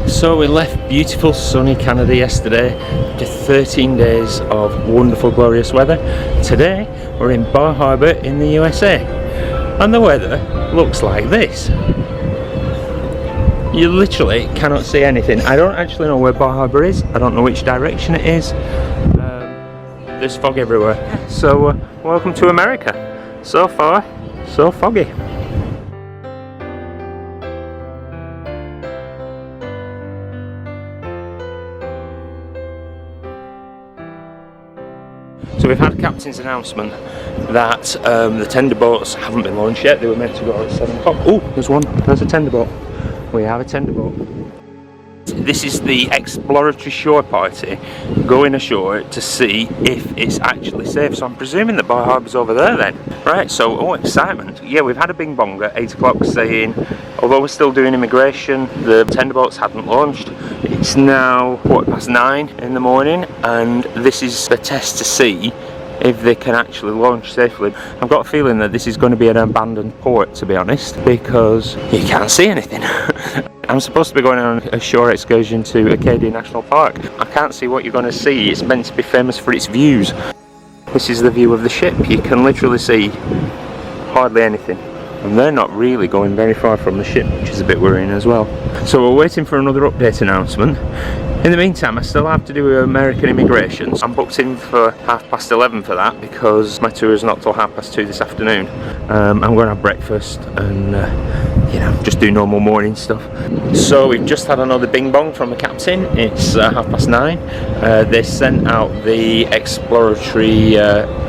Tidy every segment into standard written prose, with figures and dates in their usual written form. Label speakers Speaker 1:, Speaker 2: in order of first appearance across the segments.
Speaker 1: So we left beautiful sunny Canada yesterday after 13 days of wonderful glorious weather. Today we're in Bar Harbor in the USA and the weather looks like this. You literally cannot see anything. I don't actually know where Bar Harbor is. I don't know which direction it is. There's fog everywhere. So welcome to America. So far, so foggy. So we've had a captain's announcement that the tender boats haven't been launched yet. They were meant to go at 7 o'clock. Oh, there's one. There's a tender boat. We have a tender boat. This is the exploratory shore party going ashore to see if it's actually safe. So I'm presuming that Bar Harbor's over there then. Right, so, oh, excitement. Yeah, we've had a bing bong at 8 o'clock saying, although we're still doing immigration, the tender boats hadn't launched. It's now 9:15 in the morning, and this is a test to see if they can actually launch safely. I've got a feeling that this is going to be an abandoned port, to be honest, because you can't see anything. I'm supposed to be going on a shore excursion to Acadia National Park. I can't see what you're going to see. It's meant to be famous for its views. This is the view of the ship. You can literally see hardly anything. And they're not really going very far from the ship, which is a bit worrying as well. So we're waiting for another update announcement. In the meantime, I still have to do American immigration. I'm booked in for 11:30 for that because my tour is not till 2:30 this afternoon. I'm going to have breakfast and you know, just do normal morning stuff. So we've just had another bing bong from the captain. It's 9:30. They sent out the exploratory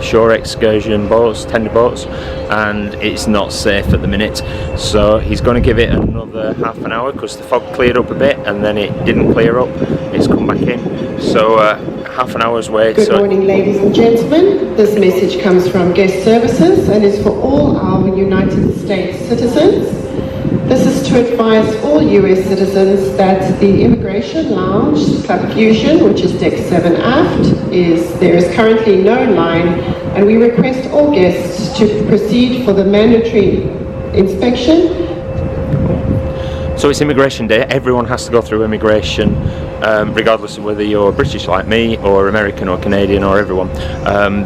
Speaker 1: shore excursion boats, tender boats, and it's not safe at the minute. So he's going to give it another half an hour because the fog cleared up a bit and then it didn't clear up. It's come back in. So half an hour's wait.
Speaker 2: Good morning, ladies and gentlemen. This message comes from Guest Services and is for all our United States citizens. This is to advise all US citizens that the Immigration Lounge, Club Fusion, which is deck 7 aft, there is currently no line, and we request all guests to proceed for the mandatory inspection.
Speaker 1: So it's immigration day. Everyone has to go through immigration, regardless of whether you're British like me, or American or Canadian, or everyone.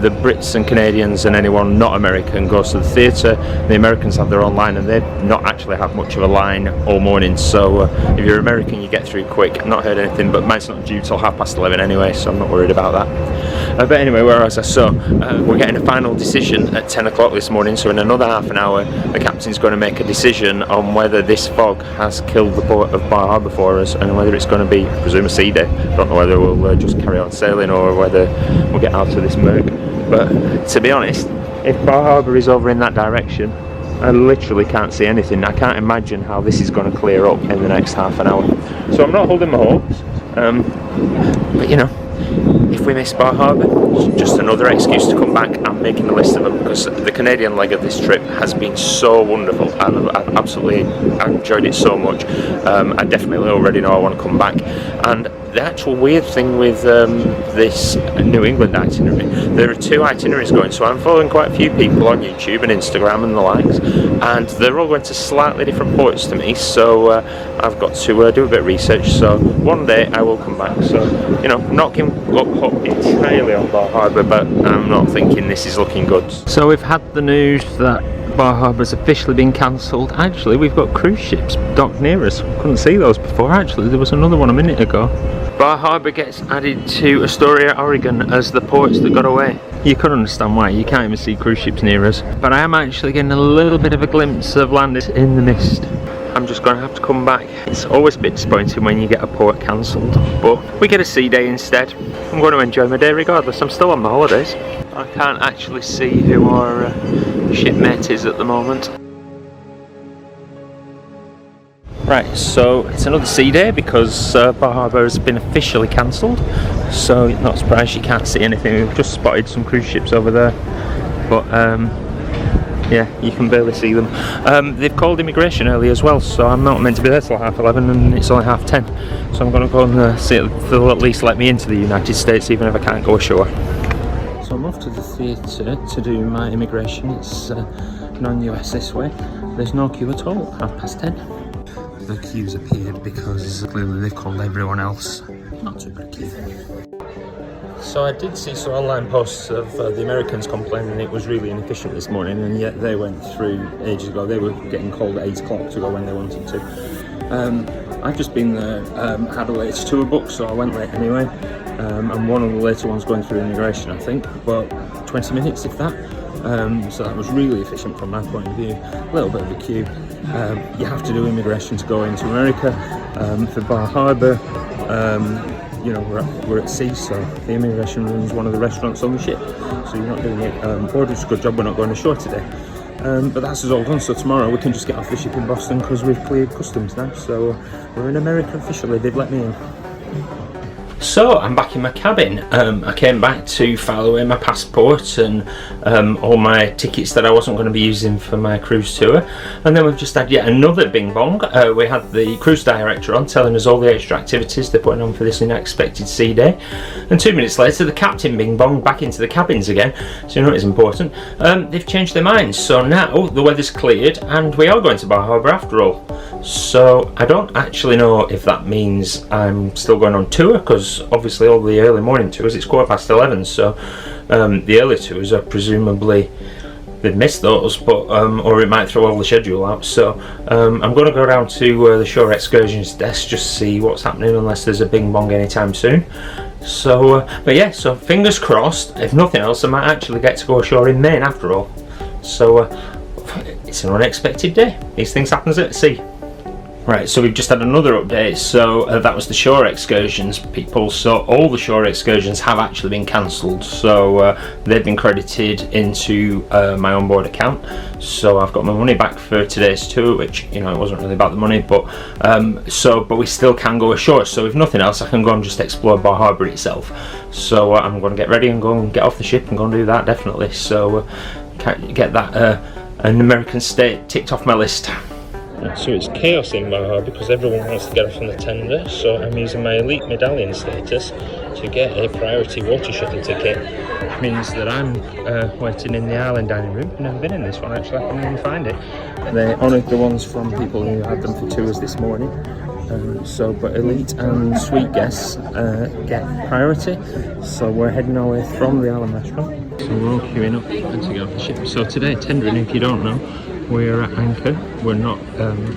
Speaker 1: The Brits and Canadians and anyone not American goes to the theatre. The Americans have their own line, and they've not actually had much of a line all morning. So if you're American, you get through quick. I've not heard anything, but mine's not due till 11:30 anyway, so I'm not worried about that. But anyway, where was I? So we're getting a final decision at 10 o'clock this morning. So in another half an hour, the captain's going to make a decision on whether this fog has killed the port of Bar Harbor for us, and whether it's going to be, I presume, a sea day. I don't know whether we'll just carry on sailing or whether we'll get out of this murk. But to be honest, if Bar Harbor is over in that direction, I literally can't see anything. I can't imagine how this is going to clear up in the next half an hour. So I'm not holding my hopes, but you know, if we miss Bar Harbor, it's just another excuse to come back. I'm making a list of them because the Canadian leg of this trip has been so wonderful. I've absolutely enjoyed it so much. I definitely already know I want to come back. And the actual weird thing with this New England itinerary, there are 2 itineraries going, so I'm following quite a few people on YouTube and Instagram and the likes, and they're all going to slightly different ports to me, so I've got to do a bit of research. So one day I will come back. So, you know, not giving up hope entirely on Bar Harbor, but I'm not thinking this is looking good. So we've had the news that Bar Harbor's officially been cancelled. Actually, we've got cruise ships docked near us. Couldn't see those before. Actually, there was another one a minute ago. Bar Harbor gets added to Astoria, Oregon as the ports that got away. You could understand why. You can't even see cruise ships near us. But I am actually getting a little bit of a glimpse of land in the mist. I'm just going to have to come back. It's always a bit disappointing when you get a port cancelled, but we get a sea day instead. I'm going to enjoy my day regardless. I'm still on my holidays. I can't actually see who our shipmate is at the moment. Right, so it's another sea day because Bar Harbor has been officially cancelled, so not surprised you can't see anything. We've just spotted some cruise ships over there, but yeah, you can barely see them. They've called immigration early as well, so I'm not meant to be there till 11:30 and it's only 10:30, so I'm going to go and see if they'll at least let me into the United States even if I can't go ashore. So I'm off to the theatre to do my immigration. It's non-US this way. There's no queue at all, 10:30. the queues appeared because clearly they've called everyone else. Not too big a queue. So I did see some online posts of the Americans complaining it was really inefficient this morning, and yet they went through ages ago. They were getting called at 8 o'clock to go when they wanted to. I've just been there, had a late tour book, so I went late anyway. And one of the later ones going through immigration, I think, but 20 minutes if that. So that was really efficient from my point of view. A little bit of a queue. You have to do immigration to go into America. For Bar Harbor, you know, we're at sea, so the immigration room is one of the restaurants on the ship, so you're not doing it board. It's a good job we're not going ashore today. But that's us all done, so tomorrow we can just get off the ship in Boston because we've cleared customs now, so we're in America officially. They've let me in. So I'm back in my cabin. I came back to file away my passport and all my tickets that I wasn't going to be using for my cruise tour, and then we've just had yet another bing bong. We had the cruise director on telling us all the extra activities they're putting on for this unexpected sea day, and 2 minutes later the captain bing bong back into the cabins again, so you know it's important. They've changed their minds, so now the weather's cleared and we are going to Bar Harbor after all. So I don't actually know if that means I'm still going on tour, because obviously all the early morning tours, it's 11:15, so the early tours are presumably they've missed those, but or it might throw all the schedule out. So I'm going to go down to the shore excursions desk just to see what's happening, unless there's a bing bong anytime soon. So but yeah, so fingers crossed, if nothing else I might actually get to go ashore in Maine after all. So it's an unexpected day. These things happen at sea. Right, so we've just had another update. So that was the shore excursions people. So all the shore excursions have actually been cancelled. So they've been credited into my onboard account. So I've got my money back for today's tour, which, you know, it wasn't really about the money, but but we still can go ashore. So if nothing else, I can go and just explore Bar Harbor itself. So I'm going to get ready and go and get off the ship and go and do that definitely. So get that an American state ticked off my list. So it's chaos in Bar Harbor because everyone wants to get off on the tender, so I'm using my elite medallion status to get a priority water shuttle ticket. Which means that I'm waiting in the island dining room. I've never been in this one actually, I couldn't even find it. They honoured the ones from people who had them for tours this morning. But elite and suite guests get priority. So we're heading our way from the island restaurant. So we're all queuing up to get off the ship. So today, tendering, if you don't know, we're at anchor. We're not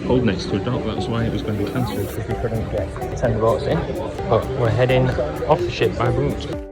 Speaker 1: pulled next to a dock. That's why it was going to be cancelled, because we couldn't get 10 boats in. But we're heading off the ship by boat.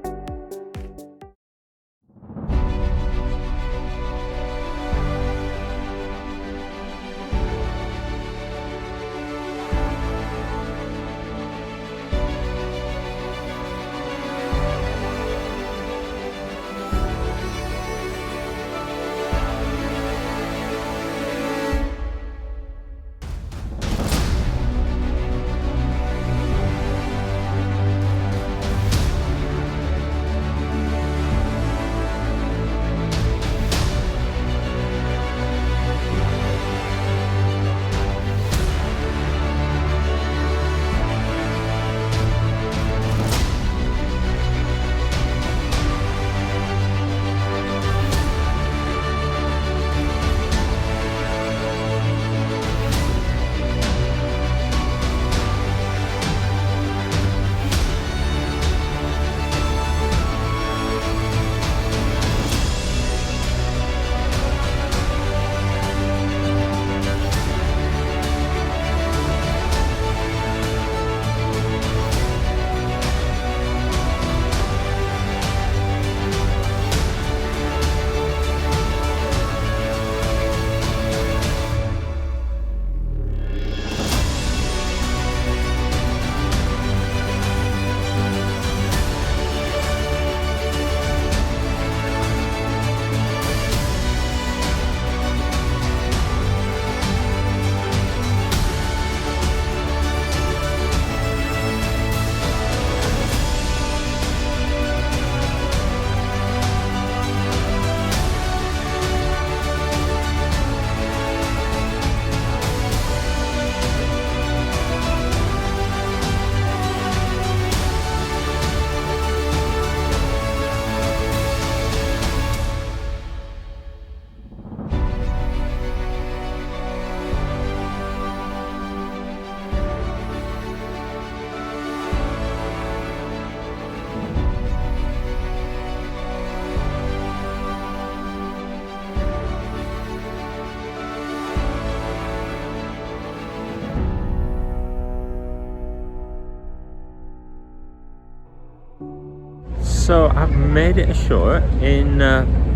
Speaker 1: So I've made it ashore in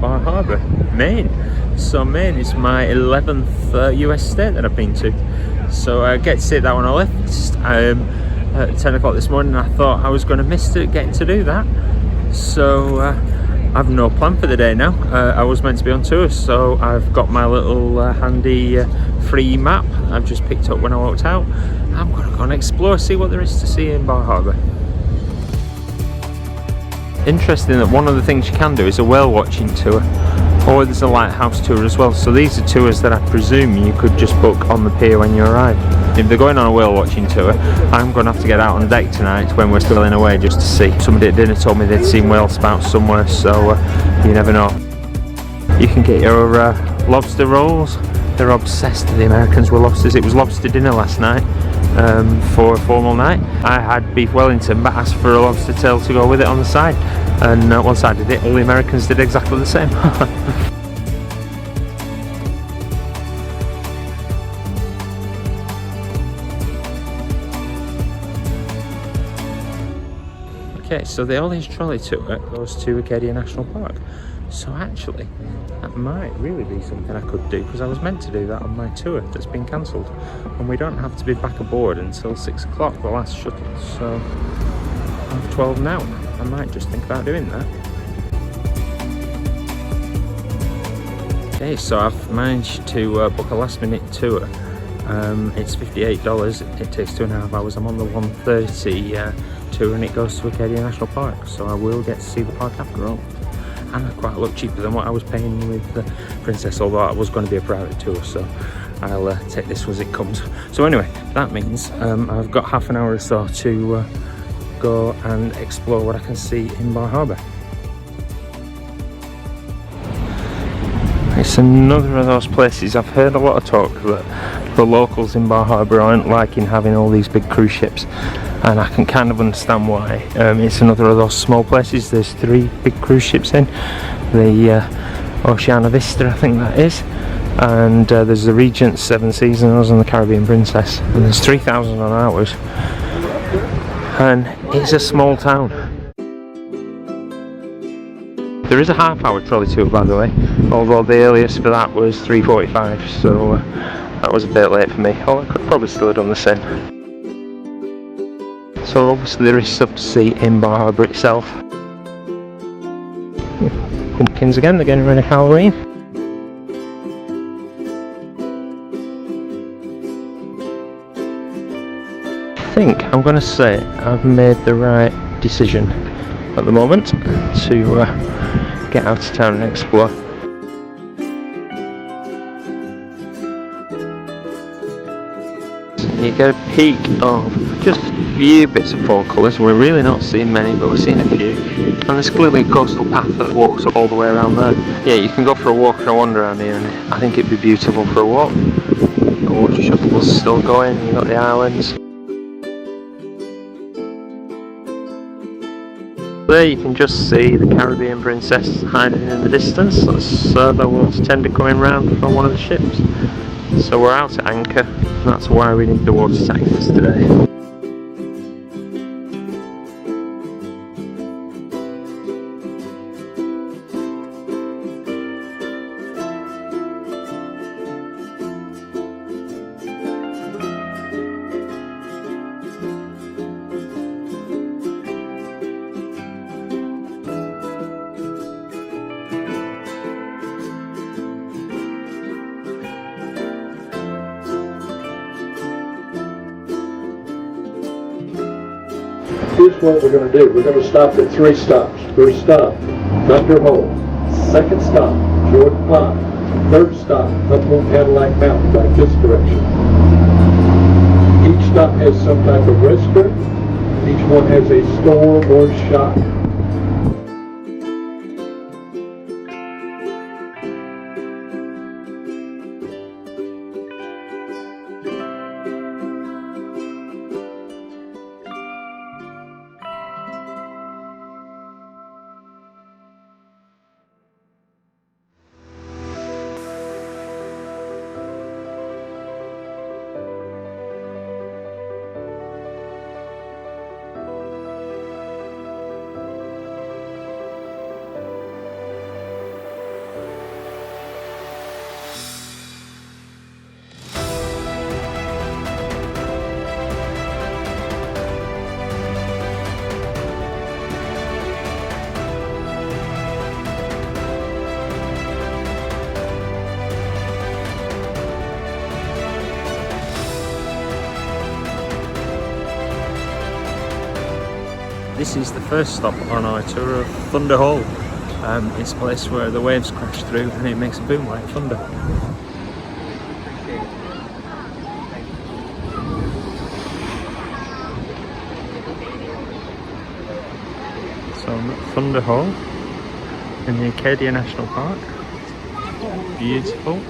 Speaker 1: Bar Harbor, Maine. So Maine is my 11th US state that I've been to. So I get to see that when I left at 10 o'clock this morning. I thought I was going to miss getting to do that. So I've no plan for the day now. I was meant to be on tour, so I've got my little handy free map I've just picked up when I walked out. I'm going to go and explore, see what there is to see in Bar Harbor. Interesting that one of the things you can do is a whale watching tour, or there's a lighthouse tour as well. So these are tours that I presume you could just book on the pier when you arrive. If they're going on a whale watching tour, I'm going to have to get out on deck tonight when we're still in away just to see. Somebody at dinner told me they'd seen whale spouts somewhere, so you never know. You can get your lobster rolls. They're obsessed, the Americans, with lobsters. It was lobster dinner last night for a formal night. I had beef Wellington but asked for a lobster tail to go with it on the side, and once I did it, all the Americans did exactly the same. Okay, so the All Age Trolley tour goes to Acadia National Park. So actually, that might really be something I could do, because I was meant to do that on my tour that's been cancelled. And we don't have to be back aboard until 6 o'clock, the last shuttle. So, I'm 12 now. I might just think about doing that. Okay, so I've managed to book a last minute tour. It's $58, it takes 2.5 hours. I'm on the 1:30 tour, and it goes to Acadia National Park, so I will get to see the park after all. And I quite look cheaper than what I was paying with the Princess, although it was going to be a private tour, so I'll take this as it comes. So anyway, that means I've got half an hour or so to go and explore what I can see in Bar Harbor. It's another of those places. I've heard a lot of talk that the locals in Bar Harbor aren't liking having all these big cruise ships, and I can kind of understand why. It's another of those small places. There's 3 big cruise ships in. The Oceana Vista, I think that is, and there's the Regent, 7 Seasons, and the Caribbean Princess, and there's 3,000 on ours, and it's a small town. There is a half-hour trolley tour, by the way, although the earliest for that was 3:45, so that was a bit late for me. Oh, I could probably still have done the same. So obviously there is stuff to see in Bar Harbor itself. Pumpkins again, they're getting ready for Halloween. I think I'm going to say I've made the right decision at the moment to get out of town and explore. You get a peek of just a few bits of fall colours. We're really not seeing many, but we're seeing a few. And there's clearly a coastal path that walks up all the way around there. Yeah, you can go for a walk and a wander around here, and I think it'd be beautiful for a walk. The water shuttle's still going, you've got the islands. There you can just see the Caribbean Princess hiding in the distance. That's the water tender coming round from one of the ships. So we're out at anchor, and that's why we need the water tankers today.
Speaker 3: Here's what we're going to do. We're going to stop at 3 stops. First stop, Thunder Hole. Second stop, Jordan Pond. Third stop, up on Cadillac Mountain, back this direction. Each stop has some type of restaurant. Each one has a store or shop.
Speaker 1: This is the first stop on our tour of Thunder Hole. It's a place where the waves crash through and it makes a boom like thunder. So I'm at Thunder Hole in the Acadia National Park. Beautiful.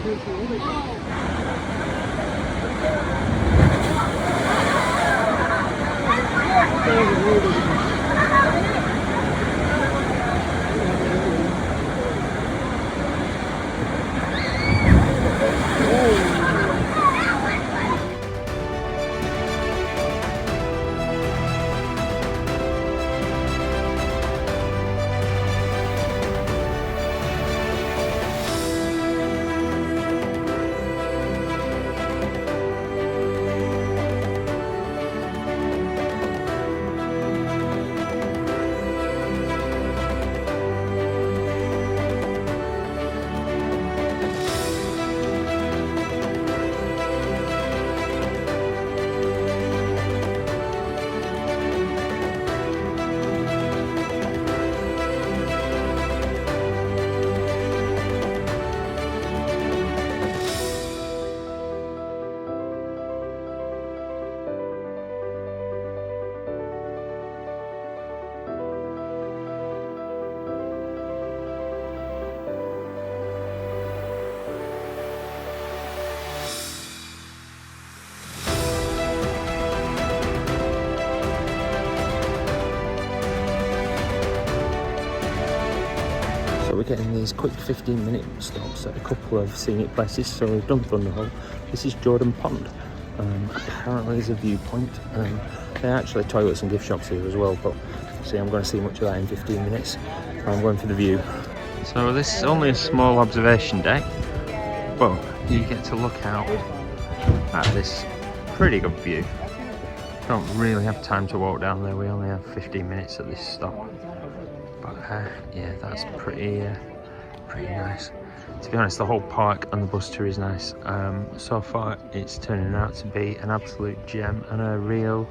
Speaker 1: So we're getting these quick 15-minute stops at a couple of scenic places. So we've done Thunder Hole. This is Jordan Pond. Apparently there's a viewpoint. There are actually toilets and gift shops here as well, but see, I'm going to see much of that in 15 minutes. I'm going for the view. So this is only a small observation deck, but you get to look out at this pretty good view. Don't really have time to walk down there. We only have 15 minutes at this stop. But yeah, that's pretty nice. To be honest, the whole park and the bus tour is nice. So far it's turning out to be an absolute gem and a real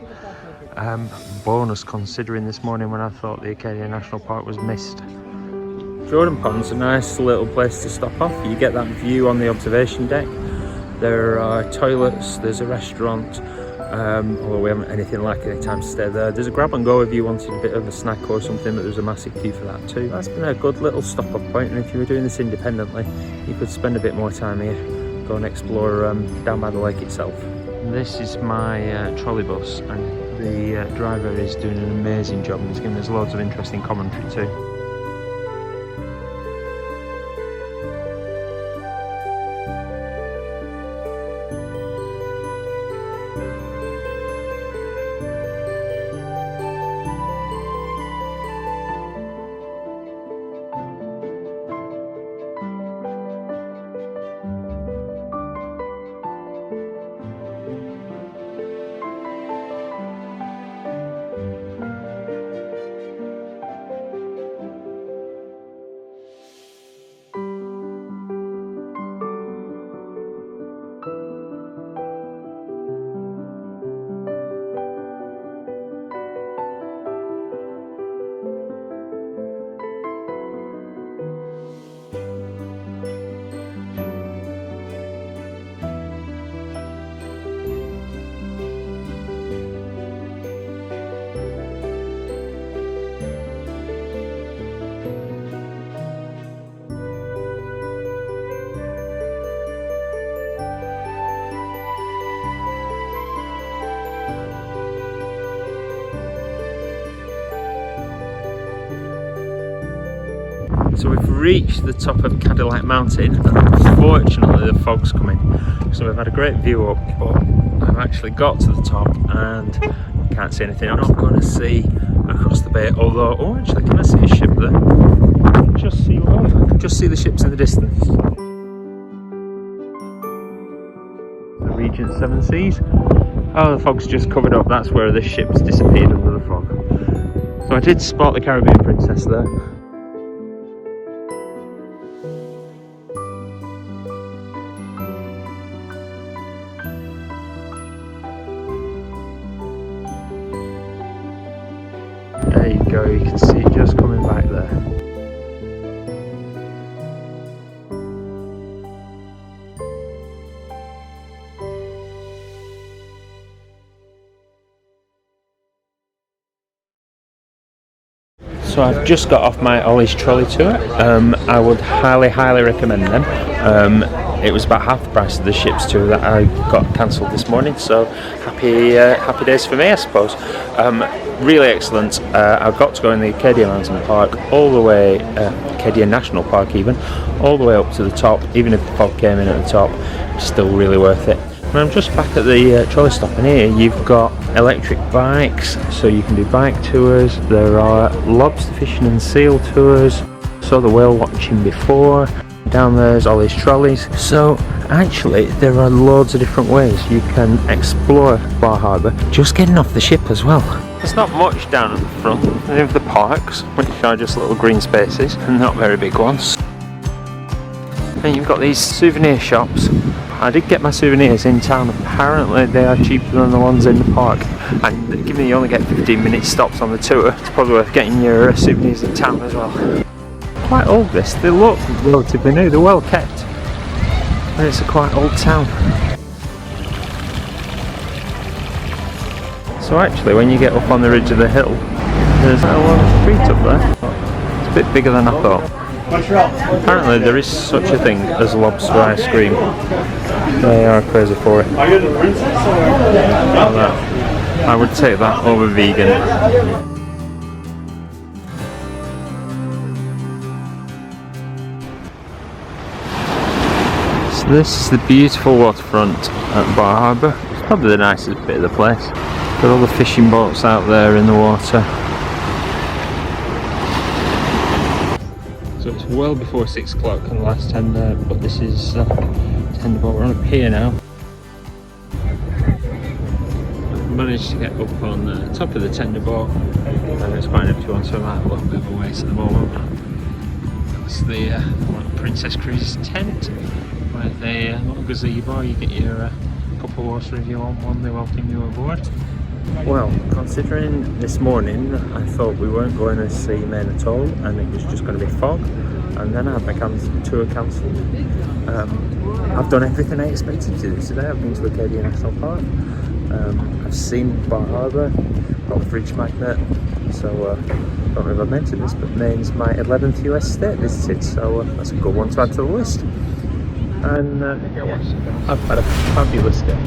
Speaker 1: bonus, considering this morning when I thought the Acadia National Park was missed. Jordan Pond's a nice little place to stop off. You get that view on the observation deck. There are toilets, there's a restaurant, although we haven't anything like any time to stay there. There's a grab and go if you wanted a bit of a snack or something, but there's a massive queue for that too. That's been a good little stop off point, and if you were doing this independently, you could spend a bit more time here, go and explore down by the lake itself. This is my trolley bus, and the driver is doing an amazing job, and he's giving us loads of interesting commentary too. So we've reached the top of Cadillac Mountain, and unfortunately the fog's coming. So we've had a great view up, but I've actually got to the top and I can't see anything. I'm not going to see across the bay, although, oh actually, can I see a ship there? I can just see the ships in the distance. The Regent Seven Seas. Oh, the fog's just covered up, that's where the ship's disappeared under the fog. So I did spot the Caribbean Princess there. A go, you can see it just coming back there. So I've just got off my Ollie's trolley tour. I would highly recommend them. It was about half the price of the ship's tour that I got cancelled this morning, so happy days for me, I suppose. Really excellent. I got to go in the Acadia National Park all the way, Acadia National Park even, all the way up to the top. Even if the fog came in at the top, it's still really worth it. And I'm just back at the trolley stop, and here you've got electric bikes, so you can do bike tours. There are lobster fishing and seal tours. Saw the whale watching before. Down there's all these trolleys. So actually there are loads of different ways you can explore Bar Harbour just getting off the ship as well. There's not much down at the front. They have the parks, which are just little green spaces and not very big ones. And you've got these souvenir shops. I did get my souvenirs in town. Apparently they are cheaper than the ones in the park, and given you only get 15-minute stops on the tour, it's probably worth getting your souvenirs in town as well. Quite old this, they look relatively new, they're well kept, and it's a quite old town. So actually when you get up on the ridge of the hill, there's a lot of street up there. It's a bit bigger than I thought. Apparently there is such a thing as lobster ice cream. They are crazy for it. I would take that over vegan. So this is the beautiful waterfront at Bar Harbour. It's probably the nicest bit of the place. Got all the fishing boats out there in the water. So it's well before 6 o'clock on the last tender, but this is tender boat. We're on a pier now. I've managed to get up on the top of the tender boat, and it's quite an empty one, so I'm at a little bit of a waste at the moment. That's the Princess Cruises tent with a little gazebo. You get your cup of water if you want one, they welcome you aboard. Well, considering this morning I thought we weren't going to see Maine at all and it was just going to be fog, and then I had my tour cancelled. I've done everything I expected to do today. I've been to Acadia National Park, I've seen Bar Harbour, got a fridge magnet, so I don't know if I've mentioned this, but Maine's my 11th US state visited, so that's a good one to add to the list. And I've had a fabulous day.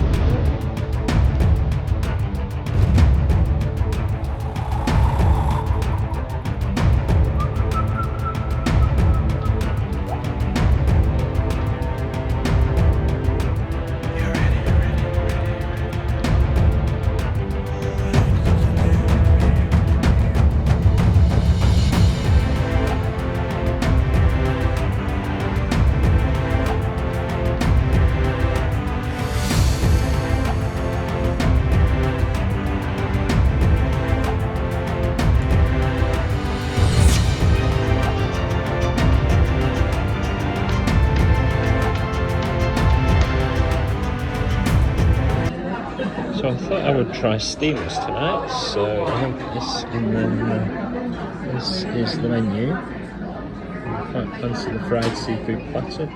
Speaker 1: So I thought I would try steamers tonight, so I have this, and then this is the menu. I quite fancy the fried seafood platters.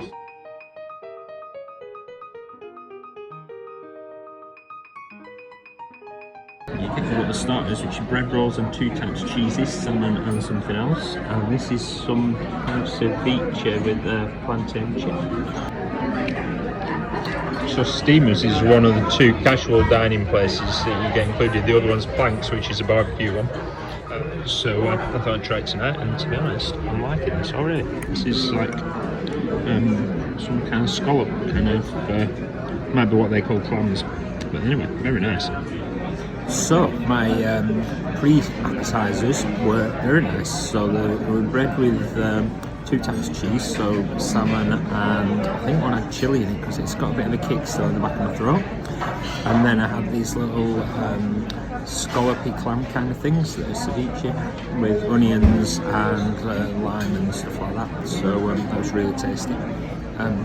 Speaker 1: You've got the starters, which are bread rolls and 2 types of cheeses, salmon and something else. And this is some ceviche with plantain chip. So Steamers is one of the 2 casual dining places that you get included. The other one's Planks, which is a barbecue one. So I thought I'd try it tonight, and to be honest, I'm liking this already. This is like some kind of scallop, kind of, might be what they call clams. But anyway, very nice. So my pre-appetizers were very nice. So they were bread with 2 types of cheese, so salmon, and I think one had chilli in it because it's got a bit of a kick still in the back of my throat. And then I had these little scallopy clam kind of things that are ceviche with onions and lime and stuff like that. So that was really tasty.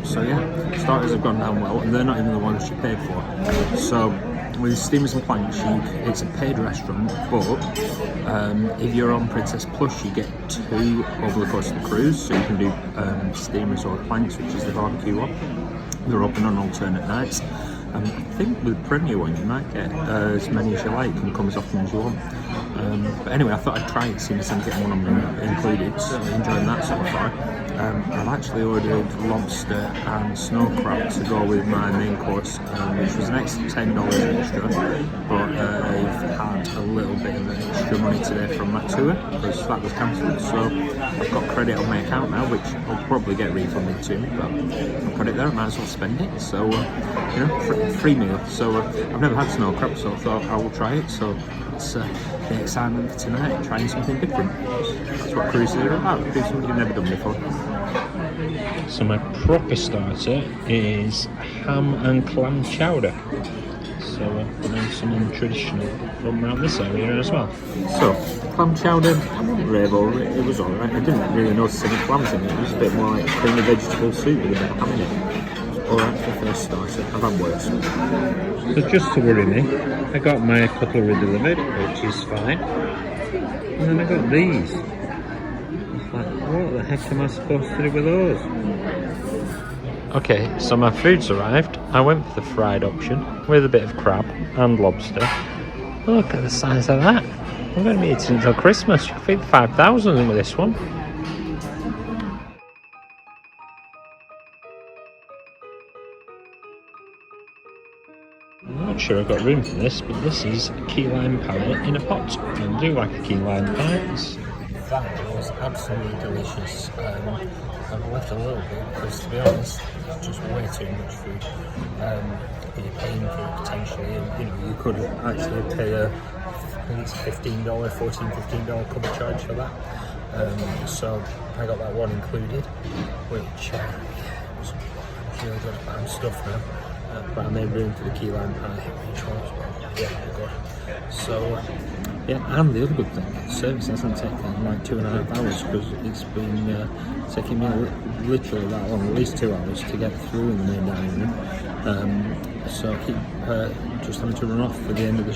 Speaker 1: So yeah, starters have gone down well, and they're not even the ones you paid for. So with Steamers and Planks, it's a paid restaurant, but if you're on Princess Plus, you get 2 over the course of the cruise, so you can do Steamers or Planks, which is the barbecue one. They're open on alternate nights. I think with Premier one, you might get as many as you like and come as often as you want. But anyway, I thought I'd try it, seeing as I'm getting one of them included, so enjoying that so far. I've actually ordered lobster and snow crab to go with my main course, which was an extra $10 extra, but I've had a little bit of extra money today from my tour, because that was cancelled, so I've got credit on my account now, which I'll probably get refunded to me, but I've got it there, I might as well spend it, so, you know, free meal. So I've never had snow crab, so I thought I will try it, so it's the excitement for tonight, trying something different. That's what cruises are about, do something you've never done before. So my proper starter is ham and clam chowder. So and something traditional from around this area as well. So clam chowder, I wouldn't rave over it. It was alright. I didn't really notice any clams in it. It was a bit more like creamy vegetable soup with a bit of ham in it. Alright for first starter. I've had worse. So just to worry me, I got my cutlery delivered, which is fine. And then I got these. Like, what the heck am I supposed to do with those? Okay, so my food's arrived. I went for the fried option with a bit of crab and lobster. Look at the size of that. I'm going to be eating until Christmas. You can feed 5,000 with this one. I'm not sure I've got room for this, but this is a key lime pie in a pot. I do like a key lime pie. That was absolutely delicious. I've left a little bit because, to be honest, it's just way too much food. You're paying for it potentially, and you know you could actually pay I think it's $15 cover charge for that. So I got that one included, which was really good. I'm stuffed now, but I made room for the key lime pie, which was good. So. Yeah, and the other good thing, the service hasn't taken like 2.5 hours, because it's been taking me literally that long, at least 2 hours to get through in the main dining room. So I keep just having to run off at the end of the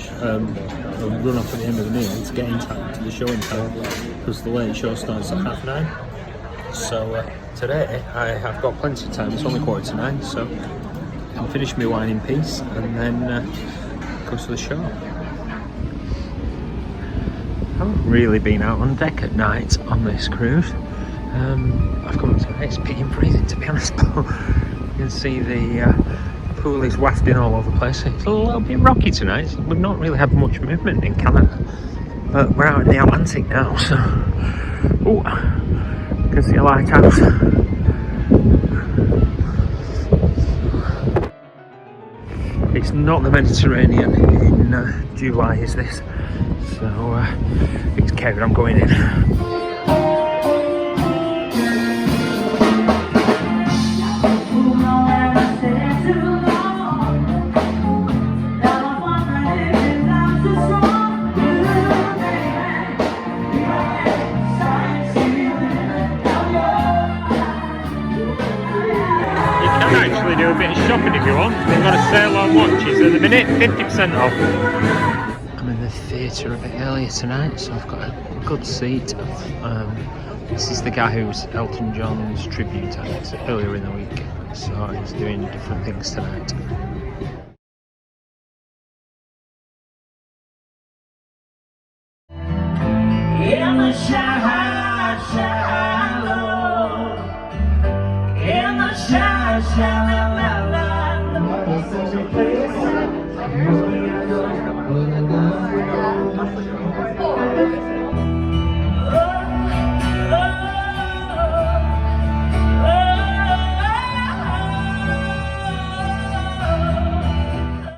Speaker 1: meal to get in time to the show in time, because the late show starts at 9:30. So today I have got plenty of time. It's only 8:45, so I can finish my wine in peace and then go to the show. I haven't really been out on deck at night on this cruise. I've come up tonight, it's peeing freezing to be honest, but you can see the pool is wafting all over the place. It's a little bit rocky tonight. We've not really had much movement in Canada, but we're out in the Atlantic now, so you can see a lighthouse. It's not the Mediterranean in July, is this? So it's carried on going in. Actually do a bit of shopping if you want. They've got a sale on watches at the minute, 50% off. I'm in the theatre a bit earlier tonight, so I've got a good seat. This is the guy who was Elton John's tribute act earlier in the week, so he's doing different things tonight.